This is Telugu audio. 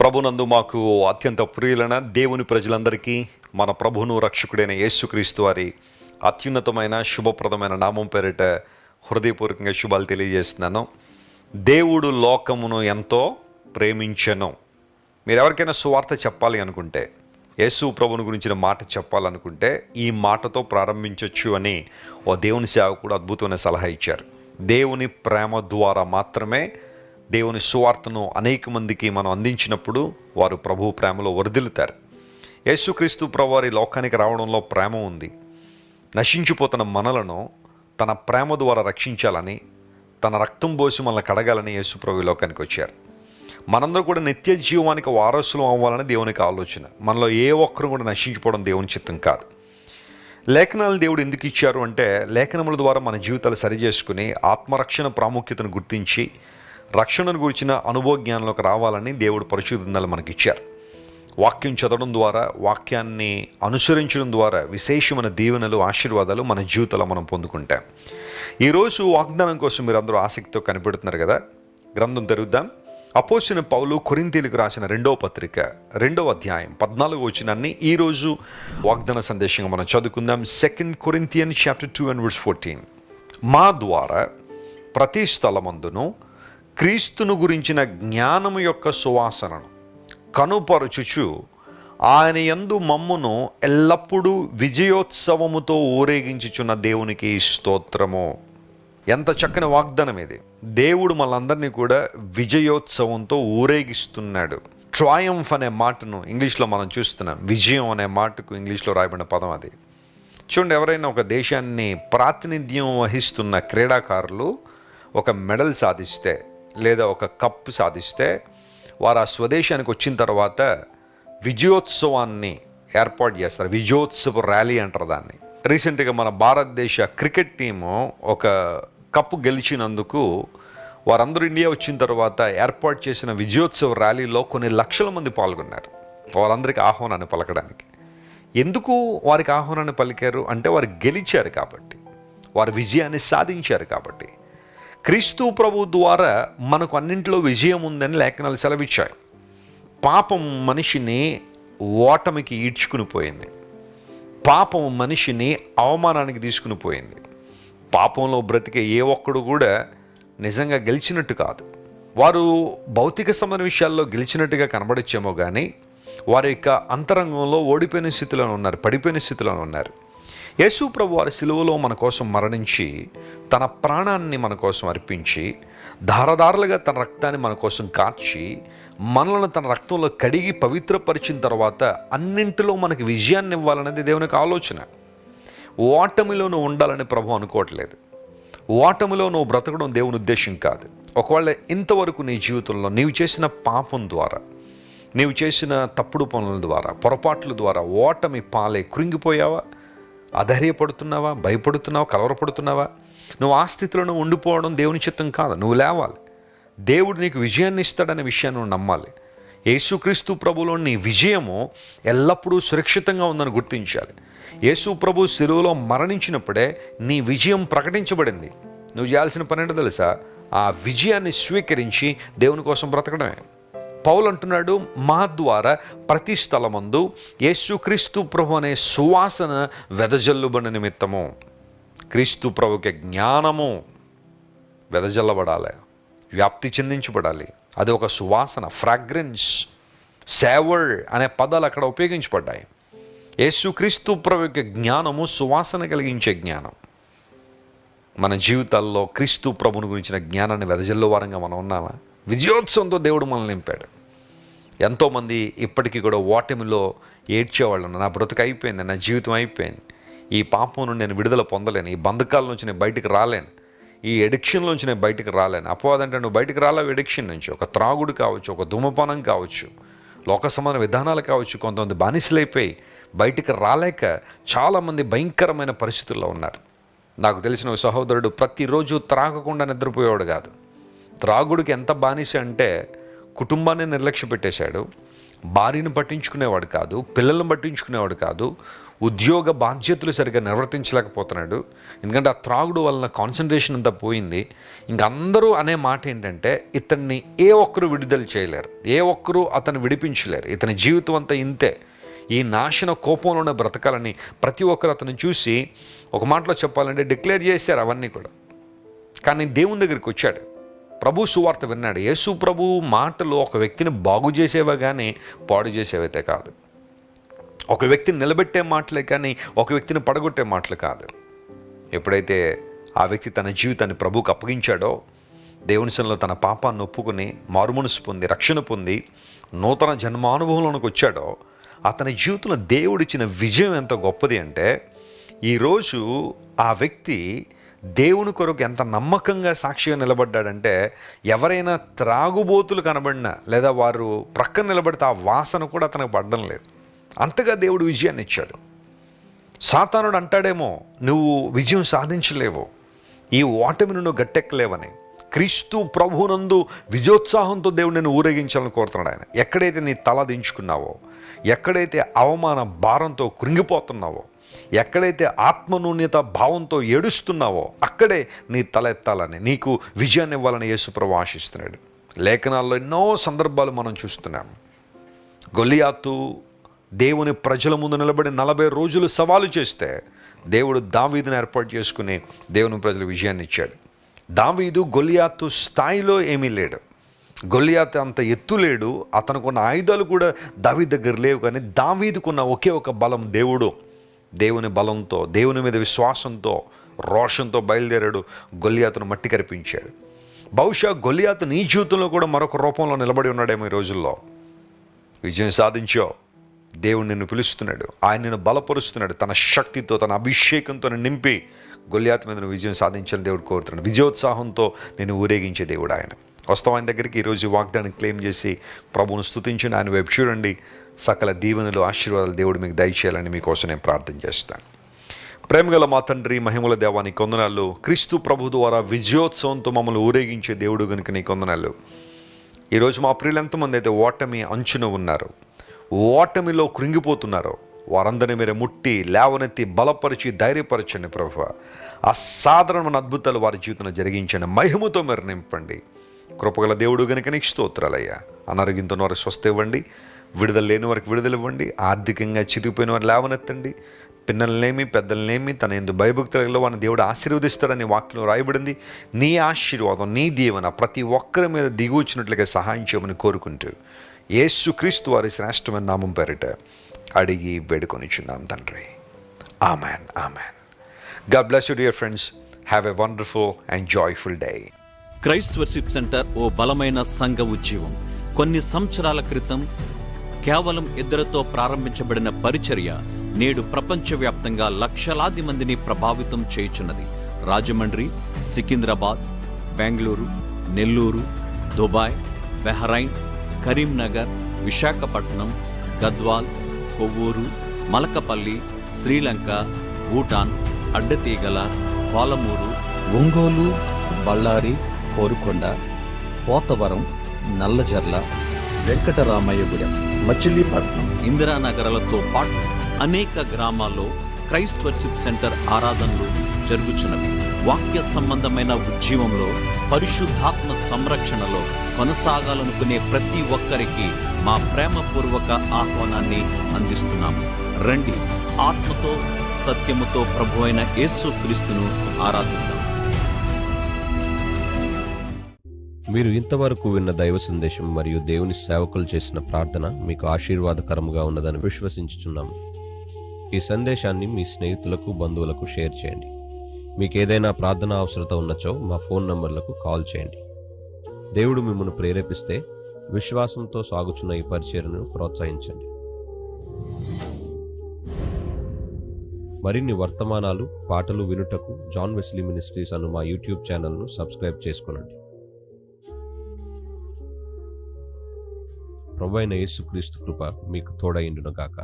ప్రభునందు మాకు అత్యంత ప్రియులైన దేవుని ప్రజలందరికీ మన ప్రభువును రక్షకుడైన యేసుక్రీస్తు వారి అత్యున్నతమైన శుభప్రదమైన నామం పేరిట హృదయపూర్వకంగా శుభాలు తెలియజేస్తున్నాను. దేవుడు లోకమును ఎంతో ప్రేమించెను. మీరు ఎవరికైనా సువార్త చెప్పాలి అనుకుంటే, యేసు ప్రభుని గురించిన మాట చెప్పాలనుకుంటే ఈ మాటతో ప్రారంభించవచ్చు అని ఓ దేవుని సేవకుడు అద్భుతమైన సలహా ఇచ్చారు. దేవుని ప్రేమ ద్వారా మాత్రమే దేవుని సువార్తను అనేక మందికి మనం అందించినప్పుడు వారు ప్రభు ప్రేమలో వర్ధిల్లుతారు. యేసుక్రీస్తు ప్రభు వారి లోకానికి రావడంలో ప్రేమ ఉంది. నశించిపోతున్న మనలను తన ప్రేమ ద్వారా రక్షించాలని, తన రక్తం పోసి మనల్ని కడగాలని యేసు ప్రభు లోకానికి వచ్చారు. మనందరూ కూడా నిత్య జీవానికి వారసులం అవ్వాలని దేవునికి ఆలోచన. మనలో ఏ ఒక్కరు కూడా నశించిపోవడం దేవుని చిత్తం కాదు. లేఖనాలు దేవుడు ఎందుకు ఇచ్చారు అంటే, లేఖనముల ద్వారా మన జీవితాలు సరిచేసుకుని ఆత్మరక్షణ ప్రాముఖ్యతను గుర్తించి రక్షణను గురించిన అనుభవ జ్ఞానంలోకి రావాలని దేవుడు పరిశుద్ధతను మనకి ఇచ్చారు. వాక్యం చదవడం ద్వారా, వాక్యాన్ని అనుసరించడం ద్వారా విశేషమైన దీవెనలు, ఆశీర్వాదాలు మన జీవితంలో మనం పొందుకుంటాం. ఈరోజు వాగ్దానం కోసం మీరు అందరూ ఆసక్తితో కనిపెడుతున్నారు కదా. గ్రంథం తెరుద్దాం. అపోస్తలుడైన పౌలు కొరింథీయులకు రాసిన 2వ పత్రిక 2వ అధ్యాయం 14వ వచనాన్ని ఈరోజు వాగ్దాన సందేశంగా మనం చదువుకుందాం. 2 Corinthians chapter 2 and verse 14. మా ద్వారా ప్రతి స్థలమందును క్రీస్తును గురించిన జ్ఞానము యొక్క సువాసనను కనుపరచుచు ఆయన యందు మమ్మును ఎల్లప్పుడూ విజయోత్సవముతో ఊరేగించుచున్న దేవునికి స్తోత్రము. ఎంత చక్కని వాగ్దానం ఇది. దేవుడు మనందరినీ కూడా విజయోత్సవంతో ఊరేగిస్తున్నాడు. ట్రయంఫ్ అనే మాటను ఇంగ్లీష్లో మనం చూస్తున్నాం. విజయం అనే మాటకు ఇంగ్లీష్లో రాయబడిన పదం అది. చూడండి, ఎవరైనా ఒక దేశాన్ని ప్రాతినిధ్యం వహిస్తున్న క్రీడాకారులు ఒక మెడల్ సాధిస్తే లేదా ఒక కప్ సాధిస్తే, వారు ఆ స్వదేశానికి వచ్చిన తర్వాత విజయోత్సవాన్ని ఏర్పాటు చేస్తారు. విజయోత్సవ ర్యాలీ అంటారు దాన్ని. రీసెంట్గా మన భారతదేశ క్రికెట్ టీము ఒక కప్పు గెలిచినందుకు వారందరూ ఇండియా వచ్చిన తర్వాత ఏర్పాటు చేసిన విజయోత్సవ ర్యాలీలో కొన్ని లక్షల మంది పాల్గొన్నారు. వారందరికీ ఆహ్వానాన్ని పలకడానికి. ఎందుకు వారికి ఆహ్వానాన్ని పలికారు అంటే, వారు గెలిచారు కాబట్టి, వారు విజయాన్ని సాధించారు కాబట్టి. క్రీస్తు ప్రభు ద్వారా మనకు అన్నింటిలో విజయం ఉందని లేఖనాలు సెలవిచ్చాయి. పాపం మనిషిని ఓటమికి ఈడ్చుకుని పోయింది. పాపం మనిషిని అవమానానికి తీసుకుని పోయింది. పాపంలో బ్రతికే ఏ ఒక్కడు కూడా నిజంగా గెలిచినట్టు కాదు. వారు భౌతిక సంబంధ విషయాల్లో గెలిచినట్టుగా కనబడచ్చేమో కానీ వారి యొక్క అంతరంగంలో ఓడిపోయిన స్థితిలో ఉన్నారు, పడిపోయిన స్థితిలో ఉన్నారు. యేసు ప్రభు వారి సిలువలో మన కోసం మరణించి తన ప్రాణాన్ని మన కోసం అర్పించి ధారధారలుగా తన రక్తాన్ని మన కోసం కార్చి మనల్ని తన రక్తంలో కడిగి పవిత్రపరిచిన తర్వాత అన్నింటిలో మనకి విజయాన్ని ఇవ్వాలనేది దేవునికి ఆలోచన. ఓటమిలో నువ్వు ఉండాలని ప్రభు అనుకోవట్లేదు. ఓటమిలో నువ్వు బ్రతకడం దేవుని ఉద్దేశం కాదు. ఒకవేళ ఇంతవరకు నీ జీవితంలో నీవు చేసిన పాపం ద్వారా, నీవు చేసిన తప్పుడు పనుల ద్వారా, పొరపాట్ల ద్వారా ఓటమి పాలై కృంగిపోయావా, అధైర్యపడుతున్నావా, భయపడుతున్నావా, కలవరపడుతున్నావా, నువ్వు ఆ స్థితిలో ఉండిపోవడం దేవుని చిత్తం కాదు. నువ్వు లేవాలి. దేవుడు నీకు విజయాన్ని ఇస్తాడనే విషయాన్ని నువ్వు నమ్మాలి. యేసుక్రీస్తు ప్రభులో నీ విజయము ఎల్లప్పుడూ సురక్షితంగా ఉందని గుర్తించాలి. యేసు ప్రభు శిలువలో మరణించినప్పుడే నీ విజయం ప్రకటించబడింది. నువ్వు చేయాల్సిన పని ఏంటో తెలుసా? ఆ విజయాన్ని స్వీకరించి దేవుని కోసం బ్రతకడమే. పౌలు అంటున్నాడు, మా ద్వారా ప్రతి స్థలమందు యేసుక్రీస్తు ప్రభు అనే సువాసన వెదజల్లుబడిన నిమిత్తము. క్రీస్తు ప్రభుకి జ్ఞానము వెదజల్లబడాలి, వ్యాప్తి చెందించబడాలి. అది ఒక సువాసన, ఫ్రాగ్రెన్స్, సేవర్ అనే పదాలు అక్కడ ఉపయోగించబడ్డాయి. యేసుక్రీస్తు ప్రభు యొక్క జ్ఞానము సువాసన కలిగించే జ్ఞానం. మన జీవితాల్లో క్రీస్తు ప్రభుని గురించిన జ్ఞానాన్ని వెదజల్లు వారంగా మనం ఉన్నామా? విజయోత్సవంతో దేవుడు మనల్ని నింపాడు. ఎంతోమంది ఇప్పటికీ కూడా ఓటమిలో ఏడ్చేవాళ్ళు. నా బ్రతుకు అయిపోయింది, నా జీవితం అయిపోయింది, ఈ పాపం నుండి నేను విడుదల పొందలేను, ఈ బంధకాల నుంచి నేను బయటకు రాలేను, ఈ ఎడిక్షన్లోంచి నేను బయటకు రాలేను. అపవాదంటే నువ్వు బయటకు రాలేవు ఎడిక్షన్ నుంచి. ఒక త్రాగుడు కావచ్చు, ఒక ధూమపానం కావచ్చు, లోక సమాన విధానాలు కావచ్చు. కొంతమంది బానిసలైపోయి బయటకు రాలేక చాలామంది భయంకరమైన పరిస్థితుల్లో ఉన్నారు. నాకు తెలిసిన ఒక సహోదరుడు ప్రతిరోజు త్రాగకుండా నిద్రపోయేవాడు కాదు. త్రాగుడికి ఎంత బానిస అంటే కుటుంబాన్ని నిర్లక్ష్య పెట్టేశాడు, భార్యను పట్టించుకునేవాడు కాదు, పిల్లలను పట్టించుకునేవాడు కాదు, ఉద్యోగ బాధ్యతలు సరిగ్గా నిర్వర్తించలేకపోతున్నాడు. ఎందుకంటే ఆ త్రాగుడు వలన కాన్సన్ట్రేషన్ అంతా పోయింది. ఇంక అందరూ అనే మాట ఏంటంటే, ఇతన్ని ఏ ఒక్కరు విడుదల చేయలేరు, ఏ ఒక్కరు అతను విడిపించలేరు, ఇతని జీవితం అంతా ఇంతే, ఈ నాశన కోపంలోనే బ్రతకాలని ప్రతి ఒక్కరు అతను చూసి ఒక మాటలో చెప్పాలంటే డిక్లేర్ చేశారు అవన్నీ కూడా. కానీ దేవుని దగ్గరికి వచ్చాడు, ప్రభు సువార్త విన్నాడు. యేసు ప్రభు మాటలు ఒక వ్యక్తిని బాగు చేసేవా కానీ పాడు చేసేవైతే కాదు. ఒక వ్యక్తిని నిలబెట్టే మాటలే కానీ ఒక వ్యక్తిని పడగొట్టే మాటలు కాదు. ఎప్పుడైతే ఆ వ్యక్తి తన జీవితాన్ని ప్రభువుకు అప్పగించాడో, దేవుని సన్నిధిలో తన పాపాన్ని ఒప్పుకొని మారుమనసు పొంది రక్షణ పొంది నూతన జన్మానుభవంలోనికి వచ్చాడో, అతని జీవితంలో దేవుడిచ్చిన విజయం ఎంత గొప్పది అంటే, ఈరోజు ఆ వ్యక్తి దేవుని కొరకు ఎంత నమ్మకంగా సాక్షిగా నిలబడ్డాడంటే, ఎవరైనా త్రాగుబోతులు కనబడినా లేదా వారు ప్రక్కన నిలబడితే ఆ వాసన కూడా అతనికి పడడం లేదు. అంతగా దేవుడు విజయాన్ని ఇచ్చాడు. సాతానుడు అంటాడేమో, నువ్వు విజయం సాధించలేవు, ఈ ఓటమిని నువ్వు గట్టెక్కలేవని. క్రీస్తు ప్రభువునందు విజయోత్సాహంతో దేవుడు నేను ఊరేగించాలని కోరుతున్నాడు ఆయన. ఎక్కడైతే నీ తల దించుకున్నావో, ఎక్కడైతే అవమాన భారంతో కృంగిపోతున్నావో, ఎక్కడైతే ఆత్మనూన్యత భావంతో ఏడుస్తున్నావో, అక్కడే నీ తల ఎత్తాలని, నీకు విజయాన్ని ఇవ్వాలని యేసు ప్రభువు ఆశిస్తున్నాడు. లేఖనాల్లో ఎన్నో సందర్భాలు మనం చూస్తున్నాం. గొలియాతు దేవుని ప్రజల ముందు నిలబడి 40 రోజులు సవాలు చేస్తే దేవుడు దావీదుని ఏర్పాటు చేసుకుని దేవుని ప్రజలకు విజయాన్ని ఇచ్చాడు. దావీదు గొలియాతు స్థాయిలో ఏమీ లేడు, గొలియాతు అంత ఎత్తు లేడు, అతనుకున్న ఆయుధాలు కూడా దావీదు దగ్గర లేవు. కానీ దావీదుకున్న ఒకే ఒక బలం దేవుడు. దేవుని బలంతో, దేవుని మీద విశ్వాసంతో, రోషంతో బయలుదేరాడు, గొలియాతును మట్టి కరిపించాడు. బహుశా గొలియాతు నీ జీవితంలో కూడా మరొక రూపంలో నిలబడి ఉన్నాడేమో. ఈ రోజుల్లో విజయం సాధించావు, దేవుడు నిన్ను పిలుస్తున్నాడు, ఆయన నిన్ను బలపరుస్తున్నాడు, తన శక్తితో తన అభిషేకంతో నింపి గొలియాతు మీద విజయం సాధించాలని దేవుడు కోరుతున్నాడు. విజయోత్సాహంతో నేను ఊరేగించే దేవుడు ఆయన. వస్తాం ఆయన దగ్గరికి. ఈరోజు వాగ్దానం క్లెయిమ్ చేసి ప్రభువును స్తుతించండి, ఆయన వైపు చూడండి. సకల దీవెనలు ఆశీర్వాదాలు దేవుడు మీకు దయచేయాలని మీకోసం నేను ప్రార్థన చేస్తాను. ప్రేమగల మా తండ్రి, మహిమల దేవా, నీ కొందనాలు. క్రీస్తు ప్రభు ద్వారా విజయోత్సవంతో మమ్మల్ని ఊరేగించే దేవుడు కనుక నీ కొందనాలు. ఈరోజు మా ప్రియులు ఎంతమంది అయితే ఓటమి అంచున ఉన్నారు, ఓటమిలో కృంగిపోతున్నారో, వారందరినీ మీరు ముట్టి లేవనెత్తి బలపరిచి ధైర్యపరచండి ప్రభువా. అసాధారణమైన అద్భుతాలు వారి జీవితంలో జరిగించండి, మహిమతో మీరు నింపండి. కృపగల దేవుడు కనుక నీకు స్తోత్రాలయ్యా. అనారోగ్యంతో వారికి స్వస్థ ఇవ్వండి, విడుదల లేని వారికి విడుదల ఇవ్వండి, ఆర్థికంగా చిరిగిపోయిన వారు లేవనెత్తండి. పిల్లలనేమి పెద్దలనేమి తన యందు భయభక్తులలో వారిని దేవుడు ఆశీర్వదిస్తాడని వాక్యం రాయబడింది. నీ ఆశీర్వాదం, నీ దీవెన ప్రతి ఒక్కరి మీద దిగి వచ్చినట్లుగా సహాయం చేయమని కోరుకుంటూ యేసుక్రీస్తు వారి శ్రేష్టమైన నామం పేరిట అడిగి వేడుకొనిచున్నాం తండ్రి. Amen, amen. God bless you dear friends. Have a wonderful and joyful day. Christ worship centre ఓ బలమైన సంఘ ఉద్యమం. కొన్ని సంవత్సరాల క్రితం కేవలం 2 ప్రారంభించబడిన పరిచర్య నేడు ప్రపంచవ్యాప్తంగా లక్షలాది మందిని ప్రభావితం చేయుచున్నది. రాజమండ్రి, సికింద్రాబాద్, బెంగళూరు, నెల్లూరు, దుబాయ్, బహ్రైన్, కరీంనగర్, విశాఖపట్నం, గద్వాల్, కొవ్వూరు, మలకపల్లి, శ్రీలంక, భూటాన్, అడ్డతీగల, పాలమూరు, ఒంగోలు, బళ్ళారి, కోరుకొండ, పోతవరం, నల్లజర్ల, వెంకటరామయ్యగూడెం, మచిలీపట్నం, ఇందిరానగర్లతో పాటు అనేక గ్రామాల్లో క్రైస్ట్ వర్షిప్ సెంటర్ ఆరాధనలు జరుగుచున్నవి. వాక్య సంబంధమైన ఉద్యమంలో, పరిశుద్ధాత్మ సంరక్షణలో కొనసాగాలనుకునే ప్రతి ఒక్కరికి మా ప్రేమపూర్వక ఆహ్వానాన్ని అందిస్తున్నాము. రండి, ఆత్మతో సత్యముతో ప్రభువైన యేసు క్రీస్తును ఆరాధిద్దాం. మీరు ఇంతవరకు విన్న దైవ సందేశం మరియు దేవుని సేవకులు చేసిన ప్రార్థన మీకు ఆశీర్వాదకరముగా ఉన్నదని విశ్వసించుచున్నాము. ఈ సందేశాన్ని మీ స్నేహితులకు, బంధువులకు షేర్ చేయండి. మీకు ఏదైనా ప్రార్థన అవసరత ఉన్నచో మా ఫోన్ నంబర్లకు కాల్ చేయండి. దేవుడు మిమ్మల్ని ప్రేరేపిస్తే విశ్వాసంతో సాగుచున్న ఈ పరిచర్యను ప్రోత్సహించండి. మరిన్ని వర్తమానాలు, పాటలు వినుటకు జాన్ వెస్లీ మినిస్ట్రీస్ అను మా యూట్యూబ్ ఛానల్ను సబ్స్క్రైబ్ చేసుకొనండి. ప్రభువైన యేసుక్రీస్తు కృప మీకు తోడైండును గాక.